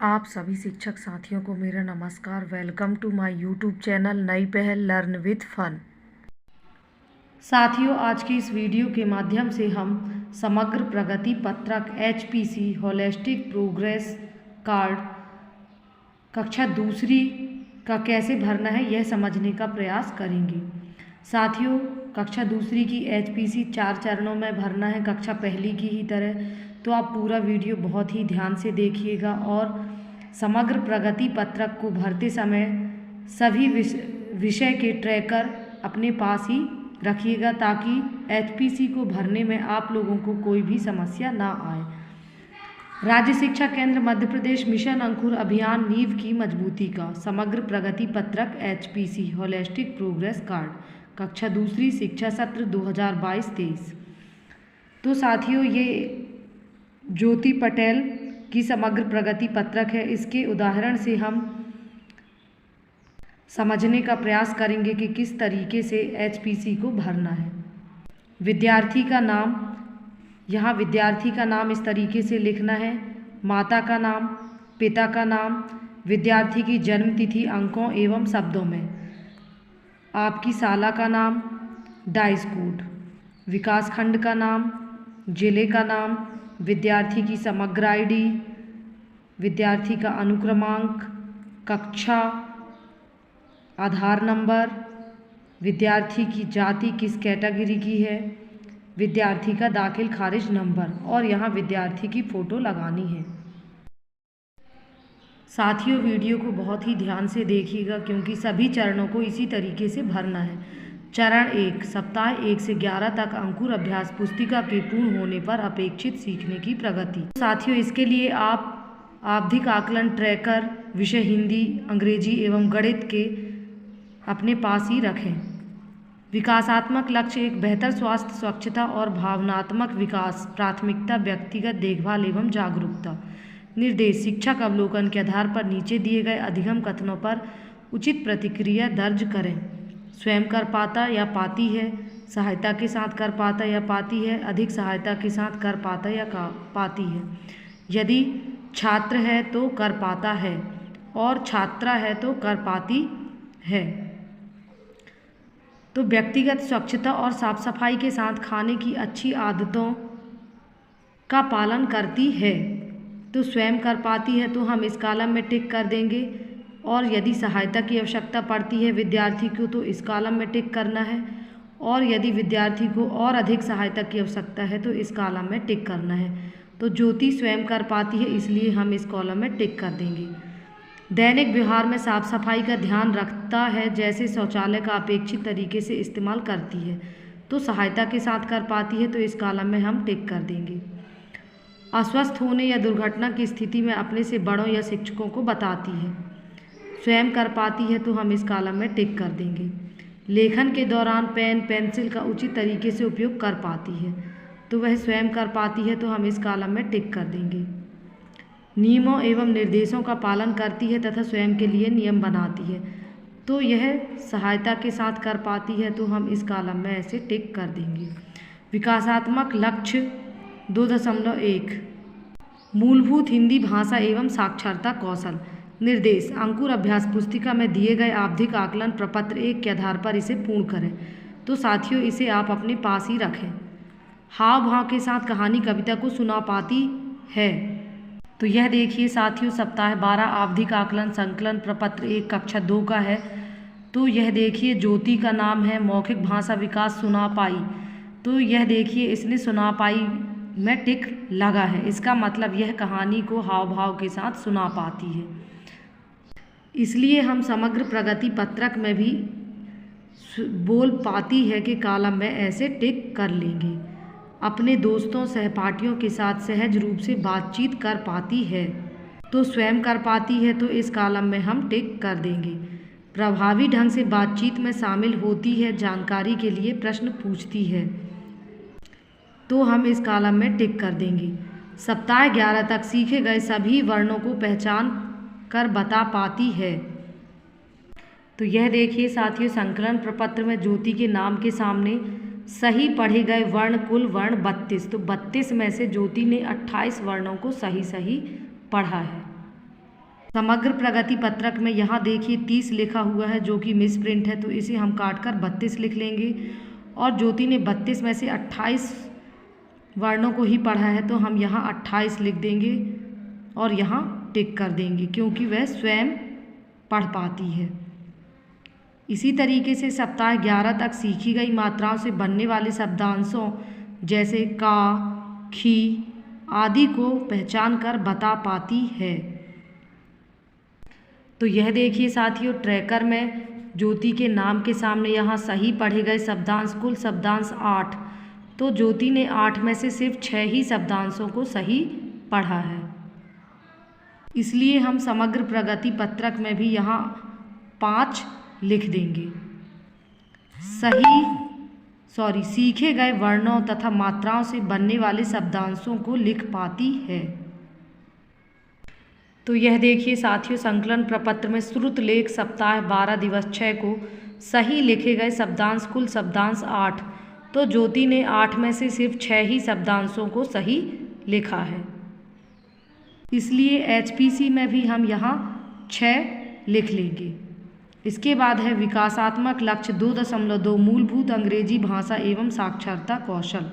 आप सभी शिक्षक साथियों को मेरा नमस्कार। Welcome to my YouTube channel नई पहल लर्न विद फन। साथियों, आज की इस वीडियो के माध्यम से हम समग्र प्रगति पत्रक HPC होलिस्टिक प्रोग्रेस कार्ड कक्षा दूसरी का कैसे भरना है यह समझने का प्रयास करेंगे। साथियों, कक्षा दूसरी की HPC 4 चरणों में भरना है, कक्षा पहली की ही तरह। तो आप पूरा वीडियो बहुत ही ध्यान से देखिएगा और समग्र प्रगति पत्रक को भरते समय सभी विषय के ट्रैकर अपने पास ही रखिएगा ताकि HPC को भरने में आप लोगों को कोई भी समस्या ना आए। राज्य शिक्षा केंद्र मध्य प्रदेश मिशन अंकुर अभियान नींव की मजबूती का समग्र प्रगति पत्रक HPC होलिस्टिक प्रोग्रेस कार्ड कक्षा दूसरी शिक्षा सत्र 2022-23। तो साथियों, ये ज्योति पटेल की समग्र प्रगति पत्रक है। इसके उदाहरण से हम समझने का प्रयास करेंगे कि किस तरीके से HPC को भरना है। विद्यार्थी का नाम, यहाँ विद्यार्थी का नाम इस तरीके से लिखना है। माता का नाम, पिता का नाम, विद्यार्थी की जन्म तिथि अंकों एवं शब्दों में, आपकी शाला का नाम, डाइस कोड, विकास खंड का नाम, जिले का नाम, विद्यार्थी की समग्र ID, विद्यार्थी का अनुक्रमांक, कक्षा, आधार नंबर, विद्यार्थी की जाति किस कैटेगरी की है, विद्यार्थी का दाखिल खारिज नंबर और यहाँ विद्यार्थी की फ़ोटो लगानी है। साथियों, वीडियो को बहुत ही ध्यान से देखिएगा क्योंकि सभी चरणों को इसी तरीके से भरना है। चरण 1, सप्ताह 1 से 11 तक अंकुर अभ्यास पुस्तिका के पूर्ण होने पर अपेक्षित सीखने की प्रगति। साथियों, इसके लिए आप आवधिक आकलन ट्रैकर विषय हिंदी, अंग्रेजी एवं गणित के अपने पास ही रखें। विकासात्मक लक्ष्य एक बेहतर स्वास्थ्य, स्वच्छता और भावनात्मक विकास, प्राथमिकता व्यक्तिगत देखभाल एवं जागरूकता। निर्देश, शिक्षक अवलोकन के आधार पर नीचे दिए गए अधिगम कथनों पर उचित प्रतिक्रिया दर्ज करें। स्वयं कर पाता या पाती है, सहायता के साथ कर पाता या पाती है, अधिक सहायता के साथ कर पाता या पाती है। यदि छात्र है तो कर पाता है और छात्रा है तो कर पाती है। तो व्यक्तिगत स्वच्छता और साफ सफाई के साथ खाने की अच्छी आदतों का पालन करती है। तो स्वयं कर पाती है तो हम इस कॉलम में टिक कर देंगे और यदि सहायता की आवश्यकता पड़ती है विद्यार्थी को तो इस कॉलम में टिक करना है और यदि विद्यार्थी को और अधिक सहायता की आवश्यकता है तो इस कॉलम में टिक करना है। तो ज्योति स्वयं कर पाती है इसलिए हम इस कॉलम में टिक कर देंगे। दैनिक व्यवहार में साफ सफाई का ध्यान रखता है, जैसे शौचालय का अपेक्षित तरीके से इस्तेमाल करती है तो सहायता के साथ कर पाती है तो इस कॉलम में हम टिक कर देंगे। अस्वस्थ होने या दुर्घटना की स्थिति में अपने से बड़ों या शिक्षकों को बताती है, स्वयं कर पाती है तो हम इस कॉलम में टिक कर देंगे। लेखन के दौरान पेन पेंसिल का उचित तरीके से उपयोग कर पाती है तो वह स्वयं कर पाती है तो हम इस कॉलम में टिक कर देंगे। नियमों एवं निर्देशों का पालन करती है तथा स्वयं के लिए नियम बनाती है तो यह सहायता के साथ कर पाती है तो हम इस कॉलम में ऐसे टिक कर देंगे। विकासात्मक लक्ष्य 2.1 मूलभूत हिंदी भाषा एवं साक्षरता कौशल। निर्देश, अंकुर अभ्यास पुस्तिका में दिए गए आवधिक आकलन प्रपत्र 1 के आधार पर इसे पूर्ण करें। तो साथियों, इसे आप अपने पास ही रखें। हाव भाव के साथ कहानी कविता को सुना पाती है। तो यह देखिए साथियों, सप्ताह 12 आवधिक आकलन संकलन प्रपत्र 1 कक्षा 2 का है। तो यह देखिए ज्योति का नाम है, मौखिक भाषा विकास सुना पाई। तो यह देखिए इसने सुना पाई में टिक लगा है, इसका मतलब यह कहानी को हाव भाव के साथ सुना पाती है। इसलिए हम समग्र प्रगति पत्रक में भी बोल पाती है कि कॉलम में ऐसे टिक कर लेंगे। अपने दोस्तों सहपाठियों के साथ सहज रूप से बातचीत कर पाती है तो स्वयं कर पाती है तो इस कॉलम में हम टिक कर देंगे। प्रभावी ढंग से बातचीत में शामिल होती है, जानकारी के लिए प्रश्न पूछती है तो हम इस कॉलम में टिक कर देंगे। सप्ताह 11 तक सीखे गए सभी वर्णों को पहचान कर बता पाती है। तो यह देखिए साथियों, संकलन प्रपत्र में ज्योति के नाम के सामने सही पढ़े गए वर्ण कुल वर्ण 32। तो 32 में से ज्योति ने 28 वर्णों को सही पढ़ा है। समग्र प्रगति पत्रक में यहाँ देखिए 30 लिखा हुआ है जो कि मिस प्रिंट है, तो इसे हम काटकर 32 लिख लेंगे। और ज्योति ने 32 में से 28 वर्णों को ही पढ़ा है, तो हम यहाँ 28 लिख देंगे और यहाँ टिक कर देंगे क्योंकि वह स्वयं पढ़ पाती है। इसी तरीके से सप्ताह 11 तक सीखी गई मात्राओं से बनने वाले शब्दांशों जैसे का, खी आदि को पहचान कर बता पाती है। तो यह देखिए साथियों, ट्रैकर में ज्योति के नाम के सामने यहाँ सही पढ़े गए शब्दांश कुल शब्दांश 8, तो ज्योति ने 8 में से सिर्फ 6 ही शब्दांशों को सही पढ़ा है। इसलिए हम समग्र प्रगति पत्रक में भी यहाँ 5 लिख देंगे। सीखे गए वर्णों तथा मात्राओं से बनने वाले शब्दांशों को लिख पाती है। तो यह देखिए साथियों, संकलन प्रपत्र में श्रुत लेख सप्ताह 12 दिवस 6 को सही लिखे गए शब्दांश कुल शब्दांश 8, तो ज्योति ने 8 में से सिर्फ 6 ही शब्दांशों को सही लिखा है। इसलिए HPC में भी हम यहाँ 6 लिख लेंगे। इसके बाद है विकासात्मक लक्ष्य 2.2 मूलभूत अंग्रेजी भाषा एवं साक्षरता कौशल।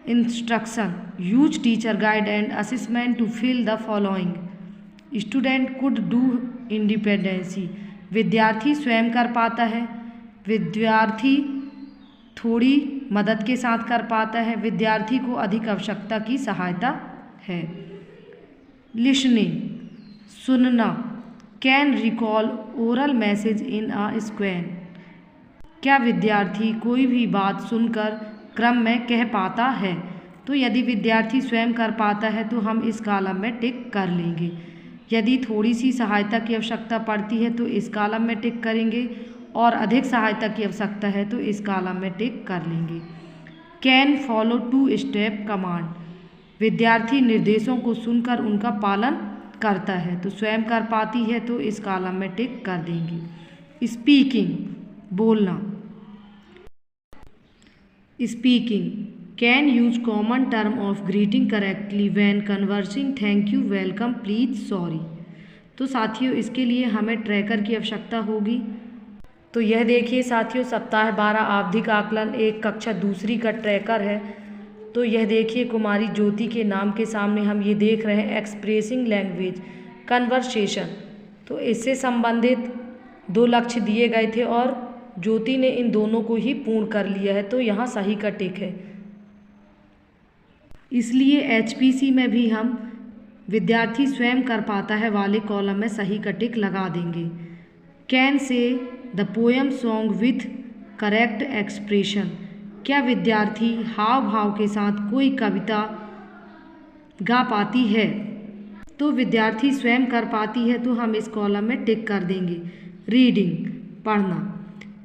Instruction use teacher guide and assessment to fill the following. Student could do independency. विद्यार्थी स्वयं कर पाता है। विद्यार्थी थोड़ी मदद के साथ कर पाता है। विद्यार्थी को अधिक आवश्यकता की सहायता है। लिसनिंग सुनना। Can recall oral message in a sequence. क्या विद्यार्थी कोई भी बात सुनकर क्रम में कह पाता है। तो यदि विद्यार्थी स्वयं कर पाता है तो हम इस कॉलम में टिक कर लेंगे। यदि थोड़ी सी सहायता की आवश्यकता पड़ती है तो इस कॉलम में टिक करेंगे और अधिक सहायता की आवश्यकता है तो इस कॉलम में टिक कर लेंगे। Can follow 2 step command. विद्यार्थी निर्देशों को सुनकर उनका पालन करता है, तो स्वयं कर पाती है तो इस कॉलम में टिक कर देंगे। स्पीकिंग बोलना। Speaking can use common term of greeting correctly when conversing. Thank you, welcome, please, sorry. तो साथियों इसके लिए हमें ट्रैकर की आवश्यकता होगी। तो यह देखिए साथियों, सप्ताह 12 आवधिक आकलन 1 कक्षा 2 का ट्रैकर है। तो यह देखिए कुमारी ज्योति के नाम के सामने हम ये देख रहे हैं एक्सप्रेसिंग लैंग्वेज कन्वर्सेशन। तो इससे संबंधित 2 लक्ष्य दिए गए थे और ज्योति ने इन दोनों को ही पूर्ण कर लिया है, तो यहाँ सही का टिक है। इसलिए HPC में भी हम विद्यार्थी स्वयं कर पाता है वाले कॉलम में सही का टिक लगा देंगे। Can say the poem song with correct expression. क्या विद्यार्थी हाव भाव के साथ कोई कविता गा पाती है। तो विद्यार्थी स्वयं कर पाती है तो हम इस कॉलम में टिक कर देंगे। रीडिंग पढ़ना।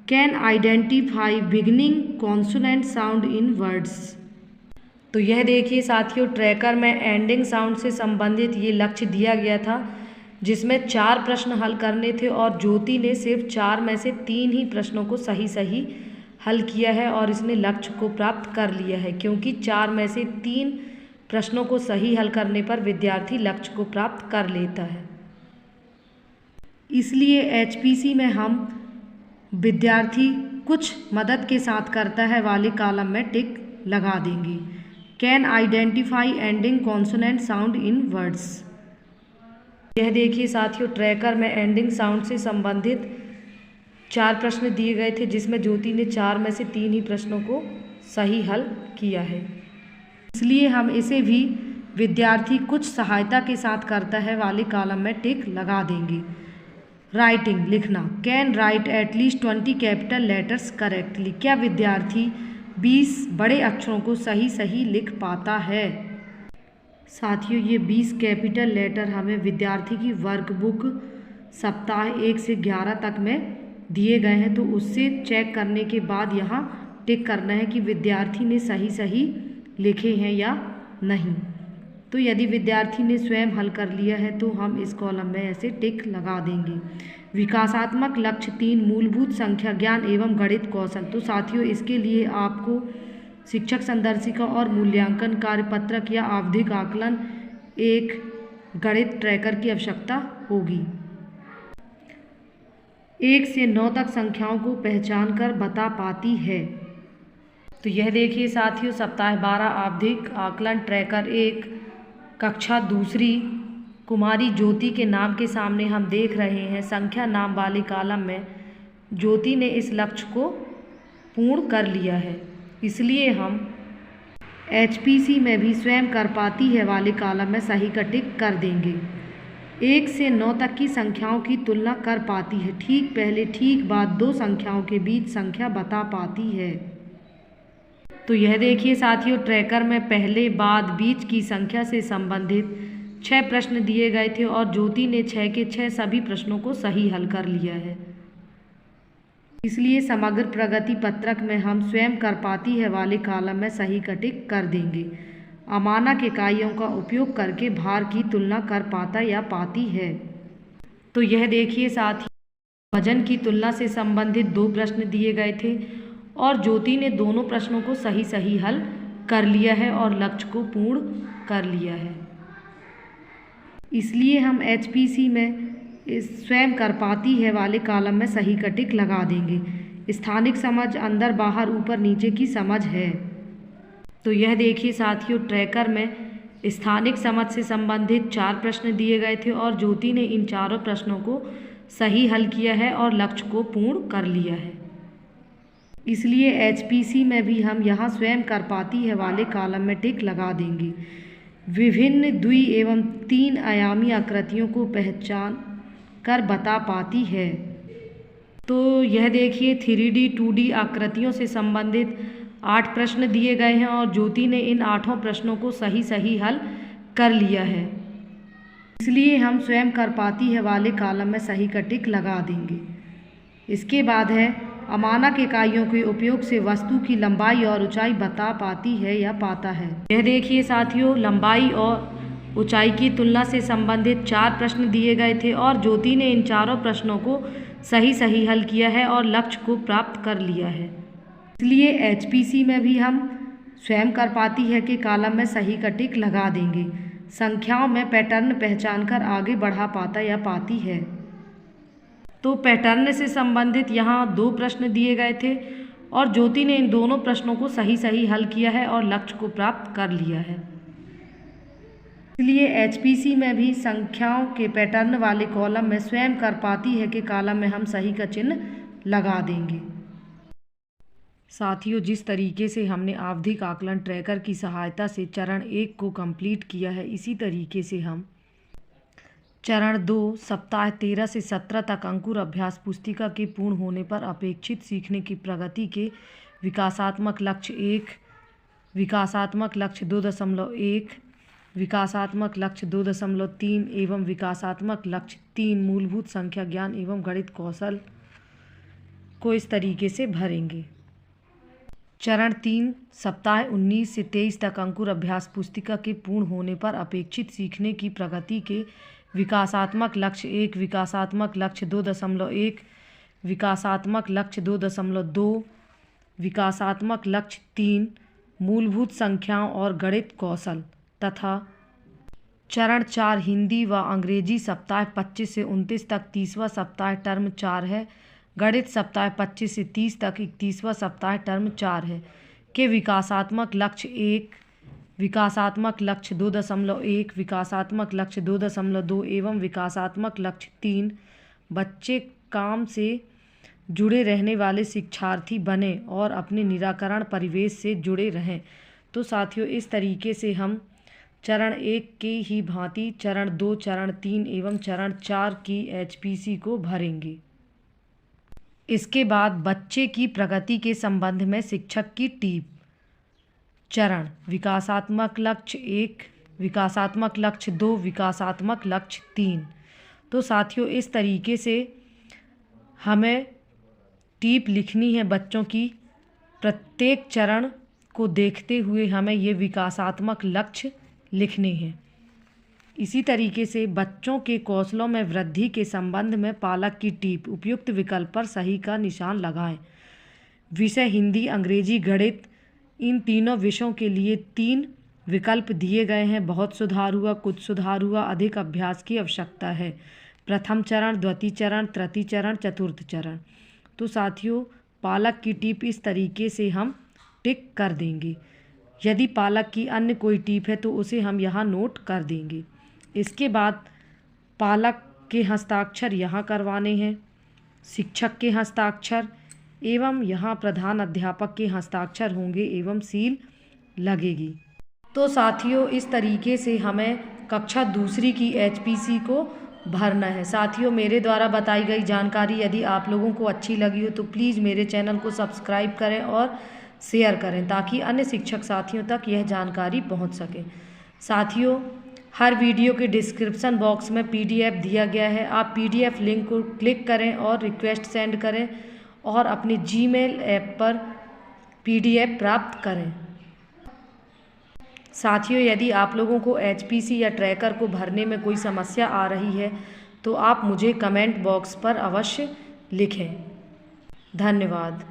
Can identify beginning consonant sound in words. तो यह देखिए साथियों, ट्रैकर में एंडिंग साउंड से संबंधित ये लक्ष्य दिया गया था जिसमें 4 प्रश्न हल करने थे और ज्योति ने सिर्फ 4 में से 3 ही प्रश्नों को सही हल किया है और इसने लक्ष्य को प्राप्त कर लिया है, क्योंकि 4 में से 3 प्रश्नों को सही हल करने पर विद्यार्थी लक्ष्य को प्राप्त कर लेता है। इसलिए HPC में हम विद्यार्थी कुछ मदद के साथ करता है वाले कॉलम में टिक लगा देंगे। Can identify ending consonant sound in words. यह देखिए साथियों, ट्रैकर में एंडिंग साउंड से संबंधित 4 प्रश्न दिए गए थे जिसमें ज्योति ने 4 में से 3 ही प्रश्नों को सही हल किया है। इसलिए हम इसे भी विद्यार्थी कुछ सहायता के साथ करता है वाले कॉलम में टिक लगा देंगे। राइटिंग लिखना। Can write at least 20 capital letters correctly. क्या विद्यार्थी 20 बड़े अक्षरों को सही लिख पाता है। साथियों, ये 20 कैपिटल लेटर हमें विद्यार्थी की वर्कबुक सप्ताह 1 से 11 तक में दिए गए हैं, तो उससे चेक करने के बाद यहाँ टिक करना है कि विद्यार्थी ने सही लिखे हैं या नहीं। तो यदि विद्यार्थी ने स्वयं हल कर लिया है तो हम इस कॉलम में ऐसे टिक लगा देंगे। विकासात्मक लक्ष्य 3 मूलभूत संख्या ज्ञान एवं गणित कौशल। तो साथियों, इसके लिए आपको शिक्षक संदर्शिका और मूल्यांकन कार्य पत्रक या आवधिक आकलन 1 गणित ट्रैकर की आवश्यकता होगी। 1 से 9 तक संख्याओं को पहचान कर बता पाती है। तो यह देखिए साथियों, सप्ताह 12 आवधिक आकलन ट्रैकर 1 कक्षा दूसरी कुमारी ज्योति के नाम के सामने हम देख रहे हैं संख्या नाम वाले कॉलम में ज्योति ने इस लक्ष्य को पूर्ण कर लिया है, इसलिए हम HPC में भी स्वयं कर पाती है वाले कॉलम में सही का टिक कर देंगे। 1 से 9 तक की संख्याओं की तुलना कर पाती है, ठीक पहले ठीक बाद दो संख्याओं के बीच संख्या बता पाती है। तो यह देखिए साथियों, ट्रैकर में पहले बाद बीच की संख्या से संबंधित 6 प्रश्न दिए गए थे और ज्योति ने 6 के 6 सभी प्रश्नों को सही हल कर लिया है, इसलिए समग्र प्रगति पत्रक में हम स्वयं कर पाती है वाले कॉलम में सही का टिक कर देंगे। अमानक इकाइयों का उपयोग करके भार की तुलना कर पाता या पाती है। तो यह देखिए साथियों, वजन की तुलना से संबंधित 2 प्रश्न दिए गए थे और ज्योति ने दोनों प्रश्नों को सही सही हल कर लिया है और लक्ष्य को पूर्ण कर लिया है, इसलिए हम HPC में इस स्वयं कर पाती है वाले कॉलम में सही का टिक लगा देंगे। स्थानिक समझ अंदर बाहर ऊपर नीचे की समझ है। तो यह देखिए साथियों, ट्रैकर में स्थानिक समझ से संबंधित 4 प्रश्न दिए गए थे और ज्योति ने इन चारों प्रश्नों को सही हल किया है और लक्ष्य को पूर्ण कर लिया है, इसलिए HPC में भी हम यहाँ स्वयं कर पाती है वाले कॉलम में टिक लगा देंगे। विभिन्न द्वि एवं 3 आयामी आकृतियों को पहचान कर बता पाती है। तो यह देखिए 3D 2D आकृतियों से संबंधित 8 प्रश्न दिए गए हैं और ज्योति ने इन 8 प्रश्नों को सही सही हल कर लिया है, इसलिए हम स्वयं कर पाती है वाले कॉलम में सही का टिक लगा देंगे। इसके बाद है अमानक इकाइयों के उपयोग से वस्तु की लंबाई और ऊंचाई बता पाती है या पाता है। यह देखिए साथियों, लंबाई और ऊंचाई की तुलना से संबंधित 4 प्रश्न दिए गए थे और ज्योति ने इन चारों प्रश्नों को सही सही हल किया है और लक्ष्य को प्राप्त कर लिया है, इसलिए HPC में भी हम स्वयं कर पाती है के कॉलम में सही का टिक लगा देंगे। संख्याओं में पैटर्न पहचान कर आगे बढ़ा पाता या पाती है। तो पैटर्न से संबंधित यहाँ 2 प्रश्न दिए गए थे और ज्योति ने इन दोनों प्रश्नों को सही सही हल किया है और लक्ष्य को प्राप्त कर लिया है, इसलिए HPC में भी संख्याओं के पैटर्न वाले कॉलम में स्वयं कर पाती है के कॉलम में हम सही का चिन्ह लगा देंगे। साथियों, जिस तरीके से हमने आवधिक आकलन ट्रैकर की सहायता से चरण 1 को कंप्लीट किया है, इसी तरीके से हम चरण 2 सप्ताह 13 से 17 तक अंकुर अभ्यास पुस्तिका के पूर्ण होने पर अपेक्षित सीखने की प्रगति के विकासात्मक लक्ष्य 1, विकासात्मक लक्ष्य 2.1, विकासात्मक लक्ष्य 2.3 एवं विकासात्मक लक्ष्य 3 मूलभूत संख्या ज्ञान एवं गणित कौशल को इस तरीके से भरेंगे। चरण 3 सप्ताह 19 से 23 तक अंकुर अभ्यास पुस्तिका के पूर्ण होने पर अपेक्षित सीखने की प्रगति के विकासात्मक लक्ष्य 1, विकासात्मक लक्ष्य 2.1, विकासात्मक लक्ष्य 2.2, विकासात्मक लक्ष्य 3 मूलभूत संख्याओं और गणित कौशल तथा चरण 4 हिंदी व अंग्रेजी सप्ताह 25 से 29 तक 30वां सप्ताह टर्म 4 है, गणित सप्ताह 25 से 30 तक 31वां सप्ताह टर्म 4 है के विकासात्मक लक्ष्य 1, विकासात्मक लक्ष्य 2.1, विकासात्मक लक्ष्य 2.2 एवं विकासात्मक लक्ष्य 3 बच्चे काम से जुड़े रहने वाले शिक्षार्थी बने और अपने निराकरण परिवेश से जुड़े रहें। तो साथियों, इस तरीके से हम चरण 1 के ही भांति चरण 2, चरण 3 एवं चरण 4 की HPC को भरेंगे। इसके बाद बच्चे की प्रगति के संबंध में शिक्षक की टिप। चरण विकासात्मक लक्ष्य 1, विकासात्मक लक्ष्य 2, विकासात्मक लक्ष्य 3। तो साथियों, इस तरीके से हमें टिप लिखनी है बच्चों की। प्रत्येक चरण को देखते हुए हमें ये विकासात्मक लक्ष्य लिखने हैं। इसी तरीके से बच्चों के कौशलों में वृद्धि के संबंध में पालक की टिप। उपयुक्त विकल्प पर सही का निशान लगाएं। विषय हिंदी, अंग्रेजी, गणित, इन तीनों विषयों के लिए 3 विकल्प दिए गए हैं। बहुत सुधार हुआ, कुछ सुधार हुआ, अधिक अभ्यास की आवश्यकता है। प्रथम चरण, द्वितीय चरण, तृतीय चरण, चतुर्थ चरण। तो साथियों पालक की टिप इस तरीके से हम टिक कर देंगे। यदि पालक की अन्य कोई टिप है तो उसे हम यहाँ नोट कर देंगे। इसके बाद पालक के हस्ताक्षर यहाँ करवाने हैं, शिक्षक के हस्ताक्षर एवं यहाँ प्रधान अध्यापक के हस्ताक्षर होंगे एवं सील लगेगी। तो साथियों इस तरीके से हमें कक्षा दूसरी की HPC को भरना है। साथियों मेरे द्वारा बताई गई जानकारी यदि आप लोगों को अच्छी लगी हो तो प्लीज़ मेरे चैनल को सब्सक्राइब करें और शेयर करें ताकि अन्य शिक्षक साथियों तक यह जानकारी पहुंच सके। साथियों हर वीडियो के डिस्क्रिप्शन बॉक्स में PDF दिया गया है। आप PDF लिंक को क्लिक करें और रिक्वेस्ट सेंड करें और अपने Gmail ऐप पर PDF प्राप्त करें। साथियों यदि आप लोगों को HPC या ट्रैकर को भरने में कोई समस्या आ रही है तो आप मुझे कमेंट बॉक्स पर अवश्य लिखें। धन्यवाद।